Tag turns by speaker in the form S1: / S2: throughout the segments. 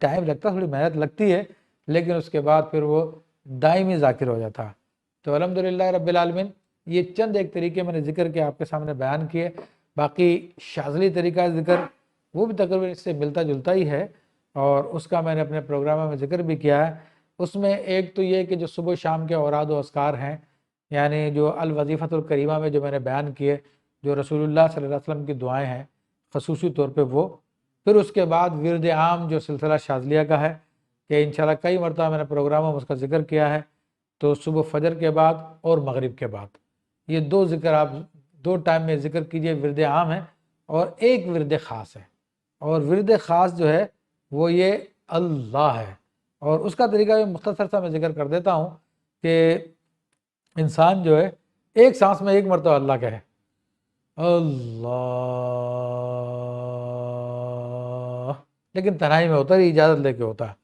S1: Time لگتا، تھوڑی محنت لگتی ہے، لیکن اس کے بعد پھر وہ دائمی ذاکر ہو جاتا۔ تو الحمدللہ رب العالمین، یہ چند ایک طریقے میں نے ذکر کے آپ کے سامنے بیان کیے۔ باقی شاذلی طریقہ ذکر وہ بھی تقریباً اس سے ملتا جلتا ہی ہے، اور اس کا میں نے اپنے پروگراموں میں ذکر بھی کیا ہے۔ اس میں ایک تو یہ کہ جو صبح شام کے اوراد و اذکار ہیں، یعنی جو الوظیفۃ الکریمہ میں جو میں نے بیان کیے، جو رسول اللہ صلی اللہ علیہ وسلم کی دعائیں ہیں خصوصی طور پہ وہ، پھر اس کے بعد ورد عام جو سلسلہ شاذلیہ کا ہے، کہ انشاءاللہ کئی مرتبہ میں نے پروگراموں میں اس کا ذکر کیا ہے، تو صبح فجر کے بعد اور مغرب کے بعد یہ دو ذکر آپ دو ٹائم میں ذکر کیجئے۔ ورد عام ہے اور ایک ورد خاص ہے، اور ورد خاص جو ہے وہ یہ اللہ ہے، اور اس کا طریقہ بھی مختصر سا میں ذکر کر دیتا ہوں کہ انسان جو ہے ایک سانس میں ایک مرتبہ اللہ کہے، اللہ، لیکن تنہائی میں ہوتا ہے، اجازت لے کے ہوتا ہے،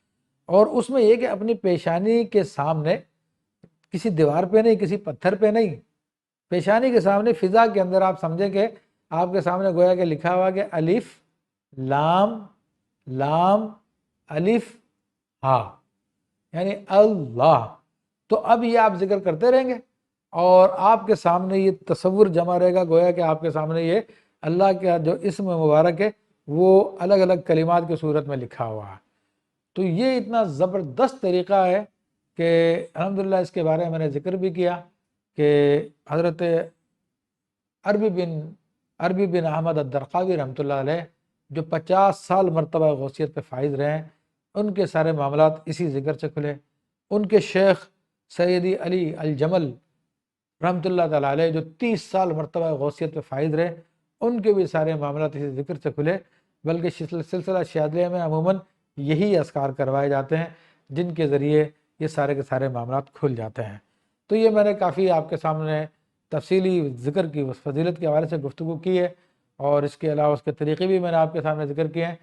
S1: اور اس میں یہ کہ اپنی پیشانی کے سامنے، کسی دیوار پہ نہیں، کسی پتھر پہ نہیں، پیشانی کے سامنے فضا کے اندر آپ سمجھیں کہ آپ کے سامنے گویا کہ لکھا ہوا کہ الف لام لام الف ہا، یعنی اللہ۔ تو اب یہ آپ ذکر کرتے رہیں گے اور آپ کے سامنے یہ تصور جمع رہے گا، گویا کہ آپ کے سامنے یہ اللہ کا جو اسم مبارک ہے وہ الگ الگ کلمات کی صورت میں لکھا ہوا ہے۔ تو یہ اتنا زبردست طریقہ ہے کہ الحمدللہ اس کے بارے میں نے ذکر بھی کیا کہ حضرت عربی بن احمد الدرقاوی رحمۃ اللہ علیہ، جو 50 سال مرتبہ غوثیت پہ فائز رہے ہیں، ان کے سارے معاملات اسی ذکر سے کھلے۔ ان کے شیخ سیدی علی الجمل رحمۃ اللہ تعالیٰ علیہ، جو 30 سال مرتبہ غوثیت پہ فائز رہے، ان کے بھی سارے معاملات اسی ذکر سے کھلے۔ بلکہ سلسلہ شاذلیہ میں عموماً یہی اذکار کروائے جاتے ہیں جن کے ذریعے یہ سارے کے سارے معاملات کھل جاتے ہیں۔ تو یہ میں نے کافی آپ کے سامنے تفصیلی ذکر کی، اس فضیلت کے حوالے سے گفتگو کی ہے، اور اس کے علاوہ اس کے طریقے بھی میں نے آپ کے سامنے ذکر کیے ہیں۔